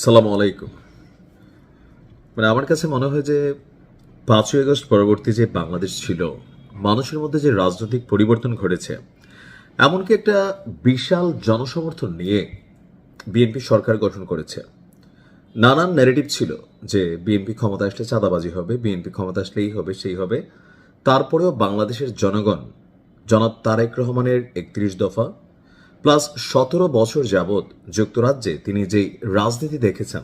সালামু আলাইকুম। আমার কাছে মনে হয় যে ৫ই আগস্ট পরবর্তী যে বাংলাদেশ ছিল, মানুষের মধ্যে যে রাজনৈতিক পরিবর্তন ঘটেছে, এমনকি একটা বিশাল জনসমর্থন নিয়ে বিএনপি সরকার গঠন করেছে। নানান ন্যারেটিভ ছিল যে বিএনপি ক্ষমতা আসলে চাঁদাবাজি হবে, বিএনপি ক্ষমতা আসলে এই হবে সেই হবে। তারপরেও বাংলাদেশের জনগণ জনাব তারেক রহমানের ৩১ দফা প্লাস ১৭ বছর যাবৎ যুক্তরাজ্যে তিনি যেই রাজনীতি দেখেছেন,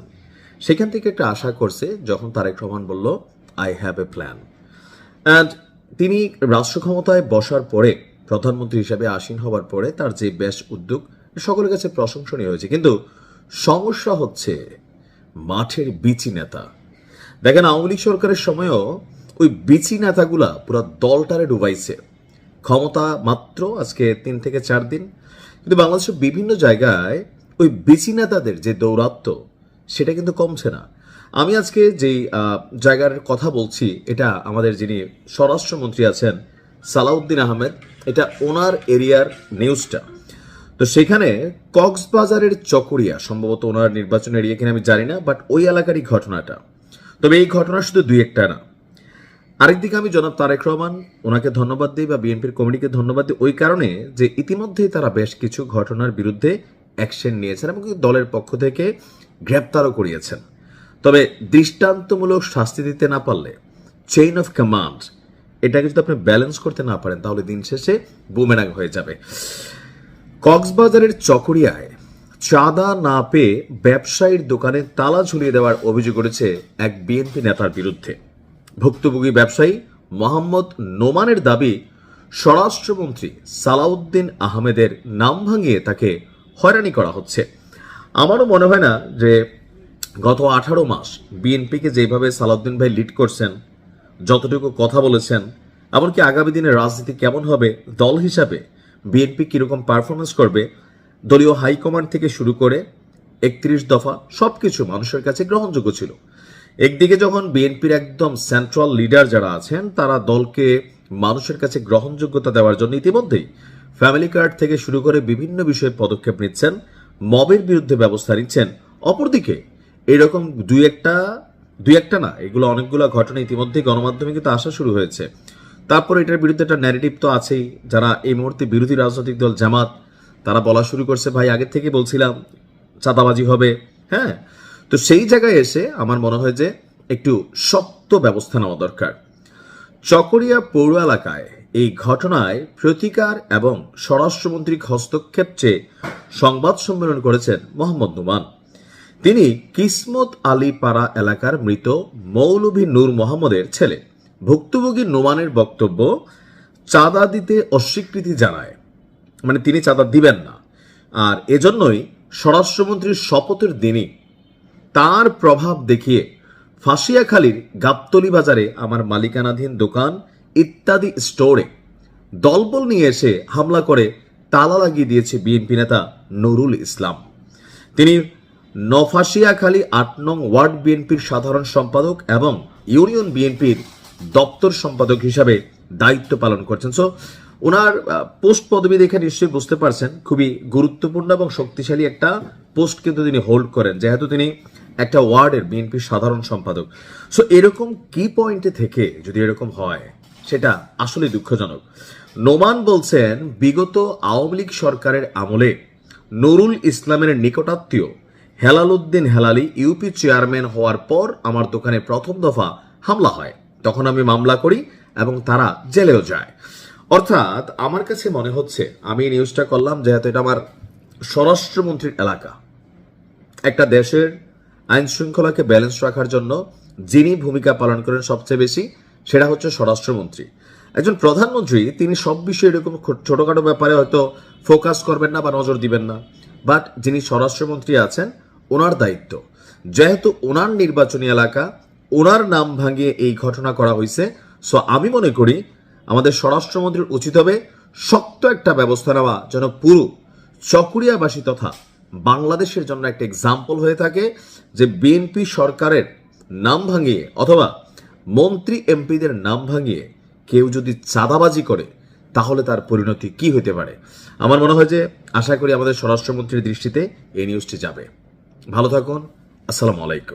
সেখান থেকে একটা আশা করছে যখন তারেক রহমান বলল I have a plan. And তিনি রাষ্ট্র ক্ষমতায় বসার পরে প্রধানমন্ত্রী হিসাবে আসীন হওয়ার পরে তার যে বেশ উদ্যোগ সকলের কাছে প্রশংসনীয় হয়েছে, কিন্তু সমস্যা হচ্ছে মাঠের বিচি নেতা। দেখেন, আওয়ামী লীগ সরকারের সময়ও ওই বিচি নেতাগুলা পুরো দলটারে ডুবাইছে। ক্ষমতা মাত্র আজকে ৩ থেকে ৪ দিন, কিন্তু বাংলাদেশের বিভিন্ন জায়গায় ওই বিচি নেতাদের যে দৌরাত্ম্য সেটা কিন্তু কমছে না। আমি আজকে যেই জায়গার কথা বলছি, এটা আমাদের যিনি স্বরাষ্ট্রমন্ত্রী আছেন সালাউদ্দিন আহমেদ, এটা ওনার এরিয়ার নিউজটা। তো সেখানে কক্সবাজারের চকরিয়া সম্ভবত ওনার নির্বাচন এরিয়া কিনা আমি জানি না, বাট ওই এলাকারই ঘটনাটা। তবে এই ঘটনা শুধু দুই একটা না। আরেকদিকে আমি জনাব তারেক রহমান ওনাকে ধন্যবাদ দিই বা বিএনপির কমিটিকে ধন্যবাদ দিই ওই কারণে যে ইতিমধ্যেই তারা বেশ কিছু ঘটনার বিরুদ্ধে অ্যাকশন নিয়েছেন এবং দলের পক্ষ থেকে গ্রেপ্তারও করিয়েছেন। তবে দৃষ্টান্তমূলক শাস্তি দিতে না পারলে চেইন অফ কমান্ড এটাকে যদি আপনি ব্যালেন্স করতে না পারেন, তাহলে দিন শেষে বুমেরাং হয়ে যাবে। কক্সবাজারের চকরিয়ায় চাঁদা না পেয়ে ব্যবসায়ীর দোকানে তালা ঝুলিয়ে দেওয়ার অভিযোগ করেছে এক বিএনপি নেতার বিরুদ্ধে। ভুক্তভোগী ব্যবসায়ী মোহাম্মদ নোমানের দাবি, স্বরাষ্ট্রমন্ত্রী সালাউদ্দিন আহমেদের নাম ভাঙিয়ে তাকে হয়রানি করা হচ্ছে। আমারও মনে হয় না যে গত 18 মাস বিএনপিকে যেভাবে সালাউদ্দিন ভাই লিড করছেন, যতটুকু কথা বলেছেন, এমনকি আগামী দিনের রাজনীতি কেমন হবে, দল হিসাবে বিএনপি কীরকম পারফরমেন্স করবে, দলীয় হাইকমান্ড থেকে শুরু করে ৩১ দফা সবকিছু মানুষের কাছে গ্রহণযোগ্য ছিল। একদিকে যখন বিএনপির একদম সেন্ট্রাল লিডার যারা আছেন তারা দলকে মানুষের কাছে গ্রহণযোগ্যতা দেওয়ার জন্য ইতিমধ্যেই ফ্যামিলি কার্ড থেকে শুরু করে বিভিন্ন বিষয়ে পদক্ষেপ নিচ্ছেন, মবের বিরুদ্ধে ব্যবস্থা নিচ্ছেন। অপরদিকে এরকম দুই একটা না, এগুলো অনেকগুলো ঘটনা ইতিমধ্যেই গণমাধ্যমে কিন্তু আসা শুরু হয়েছে। তারপর এটার বিরুদ্ধে একটা ন্যারেটিভ তো আছেই। যারা এই মুহূর্তে বিরোধী রাজনৈতিক দল জামাত, তারা বলা শুরু করছে ভাই আগের থেকে বলছিলাম চাঁদাবাজি হবে। হ্যাঁ, তো সেই জায়গায় এসে আমার মনে হয় যে একটু শক্ত ব্যবস্থা নেওয়া দরকার। চকরিয়া পৌর এলাকায় এই ঘটনায় প্রতিকার এবং স্বরাষ্ট্রমন্ত্রীর হস্তক্ষেপ চেয়ে সংবাদ সম্মেলন করেছেন মোহাম্মদ নোমান। তিনি কিসমত আলী পাড়া এলাকার মৃত মৌলভী নূর মোহাম্মদের ছেলে। ভুক্তভোগী নোমানের বক্তব্য, চাঁদা দিতে অস্বীকৃতি জানায়, তিনি চাঁদা দিবেন না, আর এজন্যই স্বরাষ্ট্রমন্ত্রীর শপথের দিনই তার প্রভাব দেখিয়ে ফাঁসিয়াখালীর গাবতলী বাজারে আমার মালিকানাধীন দোকান ইত্যাদি স্টোরে দলবল নিয়ে এসে হামলা করে তালা লাগিয়ে দিয়েছে বিএনপি নেতা নুরুল ইসলাম। তিনি নফাসিয়াখালী ৮ নং ওয়ার্ড বিএনপির সাধারণ সম্পাদক এবং ইউনিয়ন বিএনপির দপ্তর সম্পাদক হিসাবে দায়িত্ব পালন করছেন। সো ওনার পোস্ট পদবি দেখে নিশ্চয়ই বুঝতে পারছেন খুবই গুরুত্বপূর্ণ এবং শক্তিশালী একটা পোস্ট কিন্তু তিনি হোল্ড করেন, যেহেতু তিনি একটা ওয়ার্ডের বিএনপির সাধারণ সম্পাদক। সো এরকম কি পয়েন্টে থেকে যদি এরকম হয় সেটা আসলে দুঃখজনক। নোমান বলছেন, বিগত আওয়ামী লীগ সরকারের আমলে নুরুল ইসলামের নিকটাত্মীয় হেলাল উদ্দিন হেলালি ইউপি চেয়ারম্যান হওয়ার পর আমার দোকানে প্রথম দফা হামলা হয়, তখন আমি মামলা করি এবং তারা জেলেও যায়। অর্থাৎ আমার কাছে মনে হচ্ছে, আমি নিউজটা করলাম যেহেতু এটা আমার স্বরাষ্ট্রমন্ত্রীর এলাকা। একটা দেশের আইন শৃঙ্খলাকে ব্যালেন্স রাখার জন্য যিনি ভূমিকা পালন করেন সবচেয়ে বেশি, সেটা হচ্ছে স্বরাষ্ট্রমন্ত্রী। একজন প্রধানমন্ত্রী তিনি সব বিষয়ে এরকম ছোটখাটো ব্যাপারে হয়তো ফোকাস করবেন না বা নজর দিবেন না, বাট যিনি স্বরাষ্ট্রমন্ত্রী আছেন ওনার দায়িত্ব, যেহেতু ওনার নির্বাচনী এলাকা, ওনার নাম ভাঙিয়ে এই ঘটনা করা হয়েছে। সো আমি মনে করি আমাদের স্বরাষ্ট্রমন্ত্রীর উচিত হবে শক্ত একটা ব্যবস্থা নেওয়া, যেন পুরো চকরিয়াবাসী তথা বাংলাদেশের জন্য একটা এক্সাম্পল হয়ে থাকে যে বিএনপি সরকারের নাম ভাঙিয়ে অথবা মন্ত্রী এমপিদের নাম ভাঙিয়ে কেউ যদি চাঁদাবাজি করে তাহলে তার পরিণতি কি হতে পারে। আমার মনে হয় যে আশা করি আমাদের স্বরাষ্ট্রমন্ত্রীর দৃষ্টিতে এই নিউজটি যাবে। ভালো থাকুন, আসসালামু আলাইকুম।